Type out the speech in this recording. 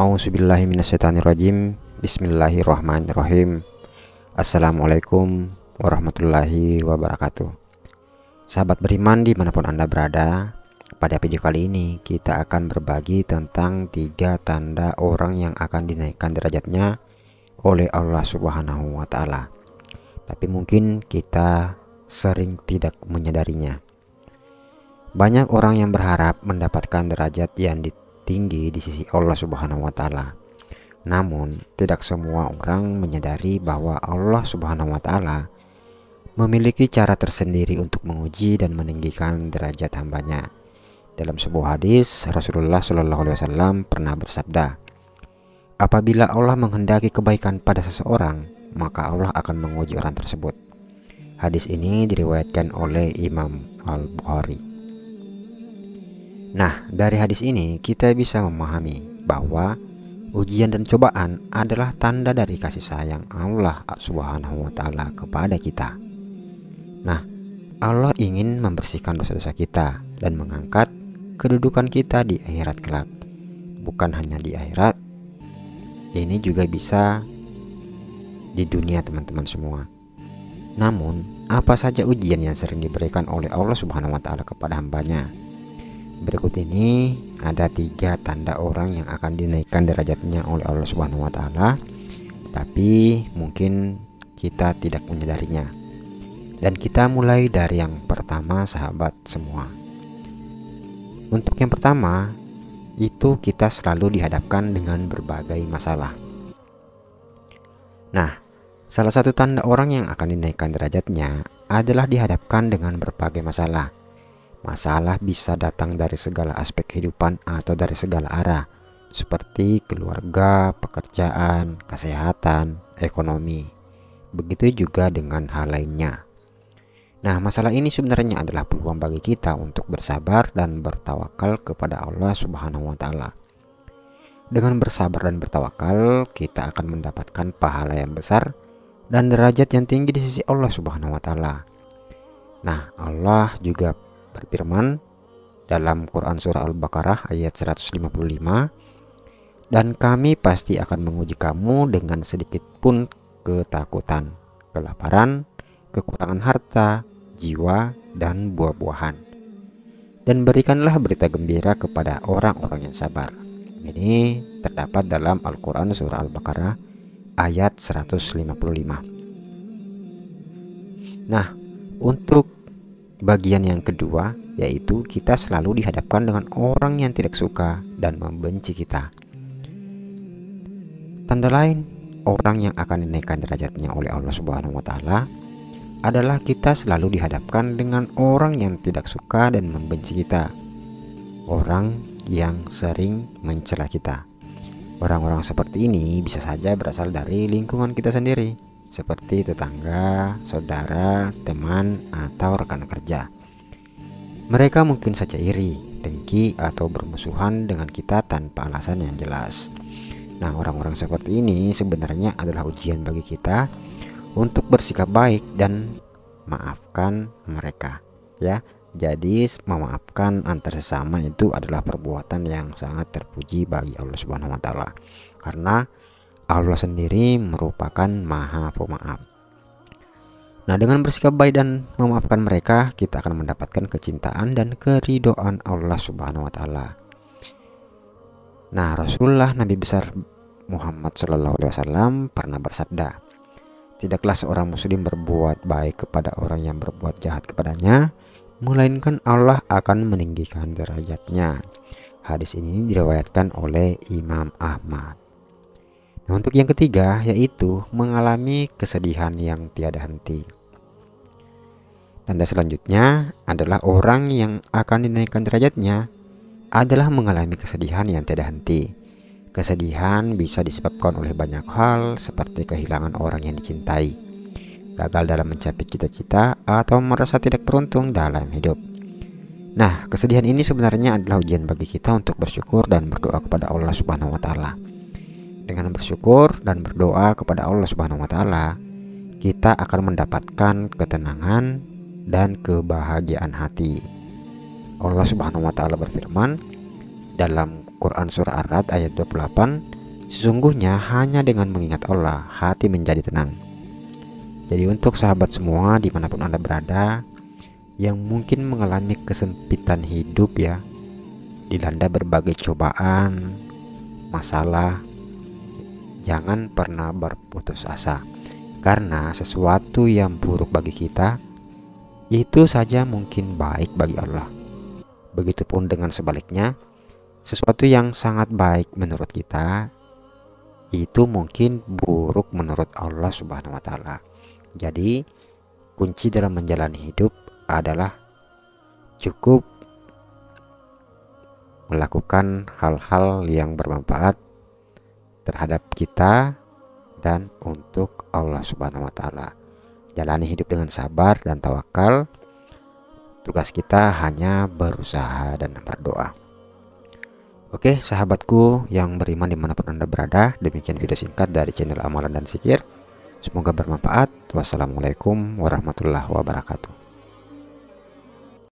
A'udzubillahi minasyaitonirrajim. Bismillahirrahmanirrahim. Assalamualaikum warahmatullahi wabarakatuh. Sahabat beriman dimanapun Anda berada, pada video kali ini kita akan berbagi tentang 3 tanda orang yang akan dinaikkan derajatnya oleh Allah Subhanahu wa Ta'ala. Tapi mungkin kita sering tidak menyadarinya. Banyak orang yang berharap mendapatkan derajat yang tinggi di sisi Allah Subhanahu wa Ta'ala. Namun, tidak semua orang menyadari bahwa Allah Subhanahu wa Ta'ala memiliki cara tersendiri untuk menguji dan meninggikan derajat hambanya. Dalam sebuah hadis, Rasulullah Shallallahu Alaihi Wasallam pernah bersabda, "Apabila Allah menghendaki kebaikan pada seseorang, maka Allah akan menguji orang tersebut." Hadis ini diriwayatkan oleh Imam Al-Bukhari. Nah, dari hadis ini kita bisa memahami bahwa ujian dan cobaan adalah tanda dari kasih sayang Allah Subhanahu wa Ta'ala kepada kita. Nah, Allah ingin membersihkan dosa-dosa kita dan mengangkat kedudukan kita di akhirat kelak. Bukan hanya di akhirat, ini juga bisa di dunia teman-teman semua. Namun, apa saja ujian yang sering diberikan oleh Allah Subhanahu wa Ta'ala kepada hambanya? Berikut ini ada 3 tanda orang yang akan dinaikkan derajatnya oleh Allah Subhanahu wa Ta'ala, tapi mungkin kita tidak menyadarinya. Dan kita mulai dari yang pertama, sahabat semua. Untuk yang pertama, itu kita selalu dihadapkan dengan berbagai masalah. Nah, salah satu tanda orang yang akan dinaikkan derajatnya adalah dihadapkan dengan berbagai masalah. Masalah bisa datang dari segala aspek kehidupan atau dari segala arah, seperti keluarga, pekerjaan, kesehatan, ekonomi. Begitu juga dengan hal lainnya. Nah, masalah ini sebenarnya adalah peluang bagi kita untuk bersabar dan bertawakal kepada Allah Subhanahu wa Ta'ala. Dengan bersabar dan bertawakal, kita akan mendapatkan pahala yang besar dan derajat yang tinggi di sisi Allah Subhanahu wa Ta'ala. Nah, Allah juga berfirman dalam Quran surah Al-Baqarah ayat 155, "Dan kami pasti akan menguji kamu dengan sedikit pun ketakutan, kelaparan, kekurangan harta, jiwa, dan buah-buahan. Dan berikanlah berita gembira kepada orang-orang yang sabar." Ini terdapat dalam Al-Quran surah Al-Baqarah ayat 155. Nah, untuk bagian yang kedua, yaitu kita selalu dihadapkan dengan orang yang tidak suka dan membenci kita. Tanda lain orang yang akan dinaikkan derajatnya oleh Allah Subhanahu wa Ta'ala adalah kita selalu dihadapkan dengan orang yang tidak suka dan membenci kita. Orang yang sering mencela kita. Orang-orang seperti ini bisa saja berasal dari lingkungan kita sendiri, seperti tetangga, saudara, teman, atau rekan kerja. Mereka mungkin saja iri, dengki, atau bermusuhan dengan kita tanpa alasan yang jelas. Nah, orang-orang seperti ini sebenarnya adalah ujian bagi kita untuk bersikap baik dan maafkan mereka, ya. Jadi memaafkan antar sesama itu adalah perbuatan yang sangat terpuji bagi Allah Subhanahu wa Ta'ala, karena Allah sendiri merupakan Maha Pemaaf. Nah, dengan bersikap baik dan memaafkan mereka, kita akan mendapatkan kecintaan dan keridhaan Allah Subhanahu wa Ta'ala. Nah, Rasulullah Nabi besar Muhammad Shallallahu Alaihi Wasallam pernah bersabda, "Tidaklah seorang muslim berbuat baik kepada orang yang berbuat jahat kepadanya, melainkan Allah akan meninggikan derajatnya." Hadis ini diriwayatkan oleh Imam Ahmad. Nah, untuk yang ketiga, yaitu mengalami kesedihan yang tiada henti. Tanda selanjutnya adalah orang yang akan dinaikkan derajatnya adalah mengalami kesedihan yang tiada henti. Kesedihan bisa disebabkan oleh banyak hal, seperti kehilangan orang yang dicintai, gagal dalam mencapai cita-cita, atau merasa tidak beruntung dalam hidup. Nah, kesedihan ini sebenarnya adalah ujian bagi kita untuk bersyukur dan berdoa kepada Allah Subhanahu wa Ta'ala. Dengan bersyukur dan berdoa kepada Allah Subhanahu wa Ta'ala, kita akan mendapatkan ketenangan dan kebahagiaan hati. Allah Subhanahu wa Ta'ala berfirman dalam Quran surah Ar-Ra'd ayat 28, sesungguhnya hanya dengan mengingat Allah hati menjadi tenang. Jadi untuk sahabat semua dimanapun Anda berada yang mungkin mengalami kesempitan hidup ya, dilanda berbagai cobaan, masalah, jangan pernah berputus asa, karena sesuatu yang buruk bagi kita itu saja mungkin baik bagi Allah. Begitupun dengan sebaliknya, sesuatu yang sangat baik menurut kita itu mungkin buruk menurut Allah Subhanahu wa taala. Jadi kunci dalam menjalani hidup adalah cukup melakukan hal-hal yang bermanfaat terhadap kita dan untuk Allah Subhanahu wa taala. Jalani hidup dengan sabar dan tawakal. Tugas kita hanya berusaha dan berdoa. Oke sahabatku yang beriman dimanapun Anda berada, demikian video singkat dari channel Amalan dan Zikir. Semoga bermanfaat. Wassalamualaikum warahmatullahi wabarakatuh.